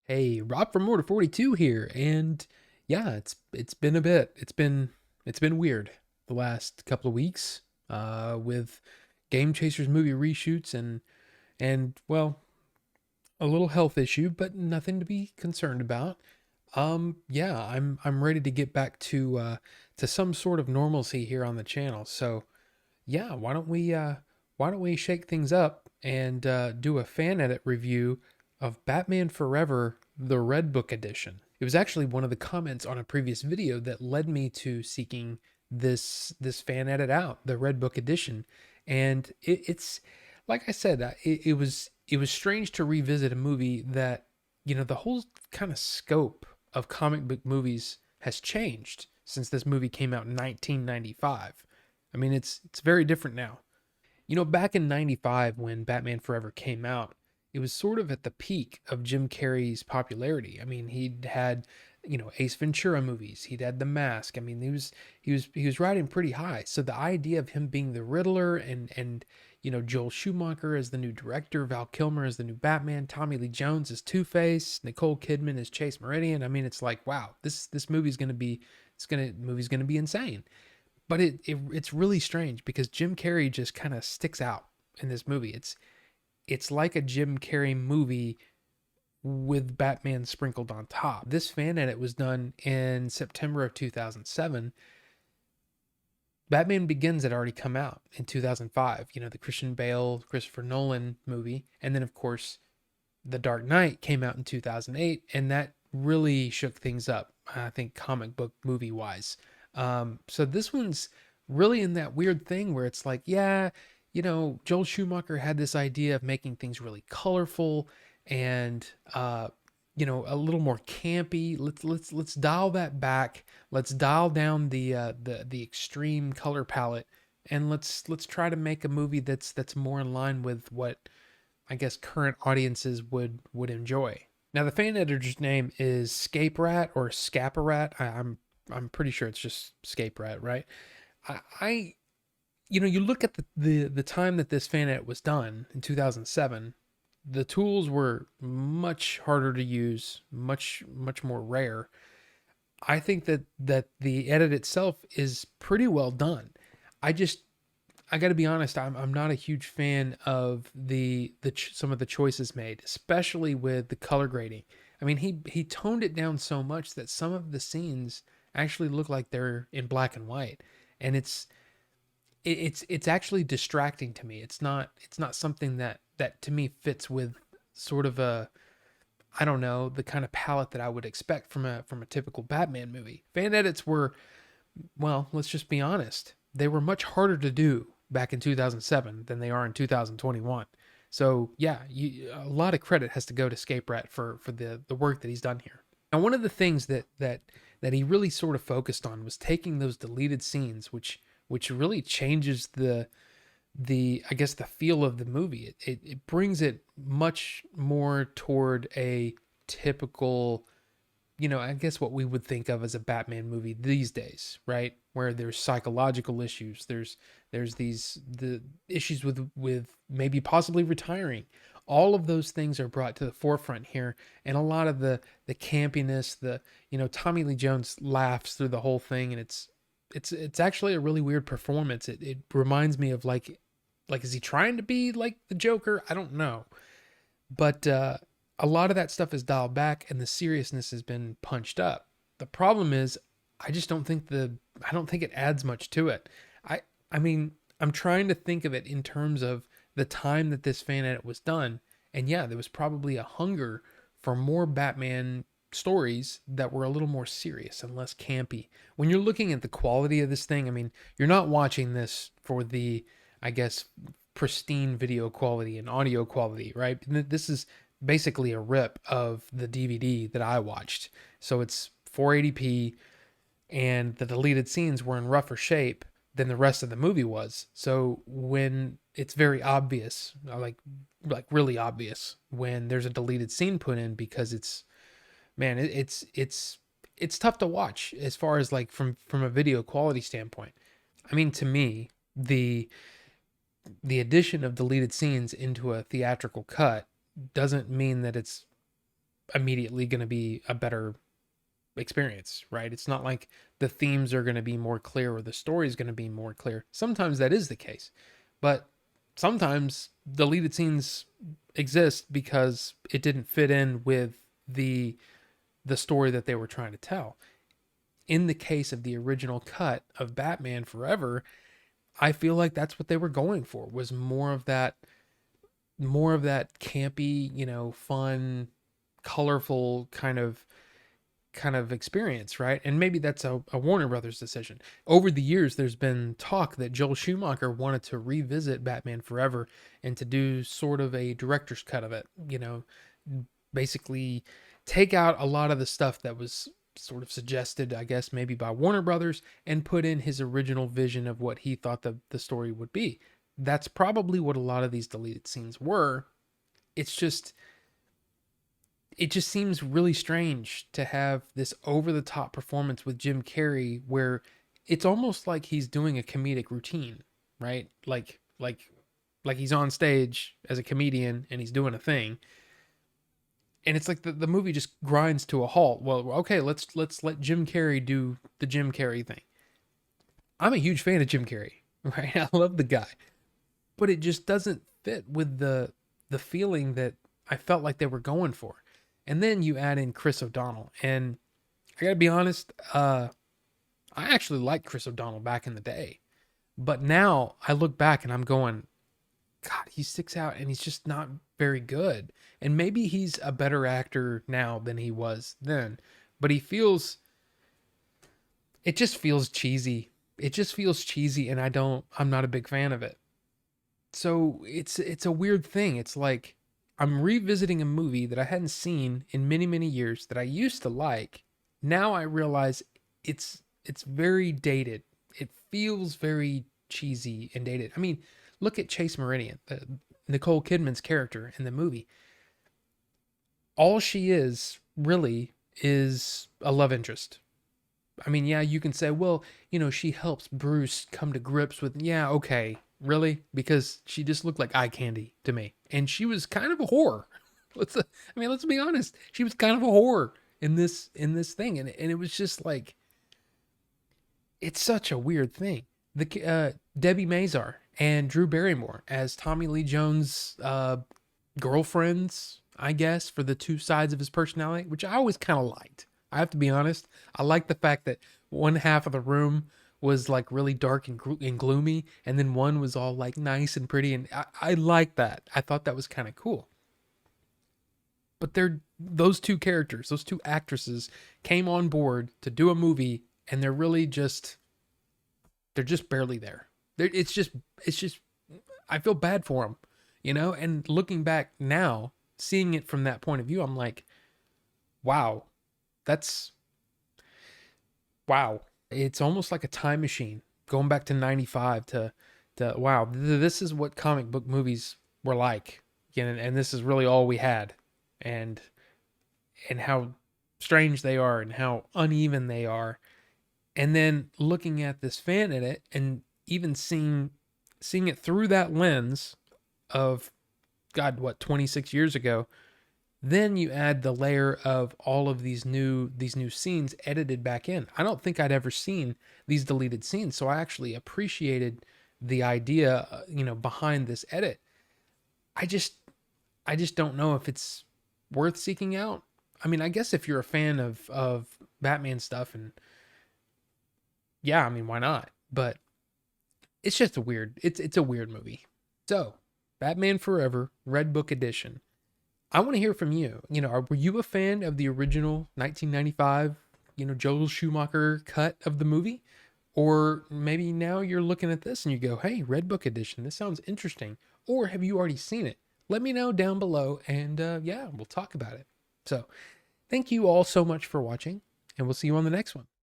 Hey, Rob from Order 42 here, and yeah, it's been a bit. It's been weird the last couple of weeks with Game Chasers movie reshoots and well, a little health issue, but nothing to be concerned about. Yeah, I'm ready to get back to some sort of normalcy here on the channel. So, yeah, why don't we shake things up and do a fan edit review of Batman Forever, the Red Book edition. It was actually one of the comments on a previous video that led me to seeking this fan edit out, the Red Book edition. And it's like I said, it was strange to revisit a movie that, the whole kind of scope of comic book movies has changed since this movie came out in 1995. I mean, it's very different now. Back in 95 when Batman Forever came out, it was sort of at the peak of Jim Carrey's popularity. I mean, he'd had, Ace Ventura movies, he'd had The Mask. I mean, he was riding pretty high. So the idea of him being the Riddler and Joel Schumacher as the new director, Val Kilmer as the new Batman, Tommy Lee Jones as Two-Face, Nicole Kidman as Chase Meridian. I mean, it's like, wow, this movie's going to be insane. But it's really strange because Jim Carrey just kind of sticks out in this movie. It's like a Jim Carrey movie with Batman sprinkled on top. This fan edit was done in September of 2007. Batman Begins had already come out in 2005, the Christian Bale, Christopher Nolan movie. And then, of course, The Dark Knight came out in 2008, and that really shook things up, I think, comic book movie wise. So this one's really in that weird thing where it's like, yeah, Joel Schumacher had this idea of making things really colorful and a little more campy. Let's dial that back. Let's dial down the extreme color palette, and let's try to make a movie that's more in line with what I guess current audiences would enjoy. Now the fan editor's name is Scaperat or Scaperat. I'm pretty sure it's just Scaperat, right? I you look at the time that this fan edit was done in 2007. The tools were much harder to use, much more rare. I think that the edit itself is pretty well done. I just I got to be honest, I'm not a huge fan of some of the choices made, especially with the color grading. I mean, he toned it down so much that some of the scenes actually look like they're in black and white, and it's actually distracting to me. It's not something that to me fits with sort of a, I don't know, the kind of palette that I would expect from a typical Batman movie. Fan edits were, well, let's just be honest, they were much harder to do back in 2007 than they are in 2021. So yeah, a lot of credit has to go to Scaperat for the work that he's done here. Now, one of the things that he really sort of focused on was taking those deleted scenes, which really changes the I guess the feel of the movie. It brings it much more toward a typical, I guess what we would think of as a Batman movie these days, right? Where there's psychological issues, there's the issues with maybe possibly retiring. All of those things are brought to the forefront here, and a lot of the campiness, Tommy Lee Jones laughs through the whole thing, and it's actually a really weird performance. It reminds me of like is he trying to be like the Joker? I don't know, but a lot of that stuff is dialed back and the seriousness has been punched up. The problem is I don't think it adds much to it. I I mean, I'm trying to think of it in terms of the time that this fan edit was done. And yeah, there was probably a hunger for more Batman stories that were a little more serious and less campy. When you're looking at the quality of this thing, I mean, you're not watching this for the, I guess, pristine video quality and audio quality, right? This is basically a rip of the DVD that I watched. So it's 480p, and the deleted scenes were in rougher shape than the rest of the movie was. So when it's very obvious, like really obvious, when there's a deleted scene put in, because it's, man, it's tough to watch as far as like from a video quality standpoint. I mean, to me, the addition of deleted scenes into a theatrical cut doesn't mean that it's immediately going to be a better experience, right? It's not like the themes are going to be more clear or the story is going to be more clear. Sometimes that is the case, but sometimes deleted scenes exist because it didn't fit in with the story that they were trying to tell. In the case of the original cut of Batman Forever, I feel like that's what they were going for, was more of that campy, fun, colorful kind of experience, right? And maybe that's a Warner Brothers decision. Over the years, there's been talk that Joel Schumacher wanted to revisit Batman Forever and to do sort of a director's cut of it, basically take out a lot of the stuff that was sort of suggested, I guess, maybe by Warner Brothers, and put in his original vision of what he thought the story would be. That's probably what a lot of these deleted scenes were. It's just it just seems really strange to have this over the top performance with Jim Carrey where it's almost like he's doing a comedic routine, right? Like he's on stage as a comedian and he's doing a thing. And it's like the movie just grinds to a halt. Well, okay, let's let Jim Carrey do the Jim Carrey thing. I'm a huge fan of Jim Carrey, right? I love the guy. But it just doesn't fit with the feeling that I felt like they were going for. And then you add in Chris O'Donnell, and I gotta be honest, I actually liked Chris O'Donnell back in the day, but now I look back and I'm going, God, he sticks out, and he's just not very good. And maybe he's a better actor now than he was then, but it just feels cheesy. It just feels cheesy, and I'm not a big fan of it. So it's a weird thing. It's like I'm revisiting a movie that I hadn't seen in many, many years that I used to like. Now I realize it's very dated. It feels very cheesy and dated. I mean, look at Chase Meridian, Nicole Kidman's character in the movie. All she is really is a love interest. I mean, yeah, you can say, well, she helps Bruce come to grips with, yeah, okay, really? Because she just looked like eye candy to me. And she was kind of a whore. Let's be honest. She was kind of a whore in this thing. And it was just like, it's such a weird thing. The Debbie Mazar and Drew Barrymore as Tommy Lee Jones' girlfriends, I guess, for the two sides of his personality, which I always kind of liked. I have to be honest. I like the fact that one half of the room was like really dark and gloomy, and then one was all like nice and pretty, and I like that. I thought that was kind of cool. But those two characters, those two actresses, came on board to do a movie, and they're just barely there. It's just I feel bad for them, And looking back now, seeing it from that point of view, I'm like, wow, that's wow. It's almost like a time machine going back to 95 to wow, this is what comic book movies were like. And this is really all we had. And how strange they are and how uneven they are. And then looking at this fan in it and even seeing it through that lens of God, what, 26 years ago. Then you add the layer of all of these new scenes edited back in. I don't think I'd ever seen these deleted scenes, so I actually appreciated the idea, behind this edit. I just don't know if it's worth seeking out. I mean, I guess if you're a fan of Batman stuff, and yeah, I mean, why not? But it's just it's a weird movie. So, Batman Forever, Red Book Edition. I want to hear from you. Were you a fan of the original 1995, Joel Schumacher cut of the movie? Or maybe now you're looking at this and you go, hey, Red Book Edition, this sounds interesting. Or have you already seen it? Let me know down below, and yeah, we'll talk about it. So, thank you all so much for watching, and we'll see you on the next one.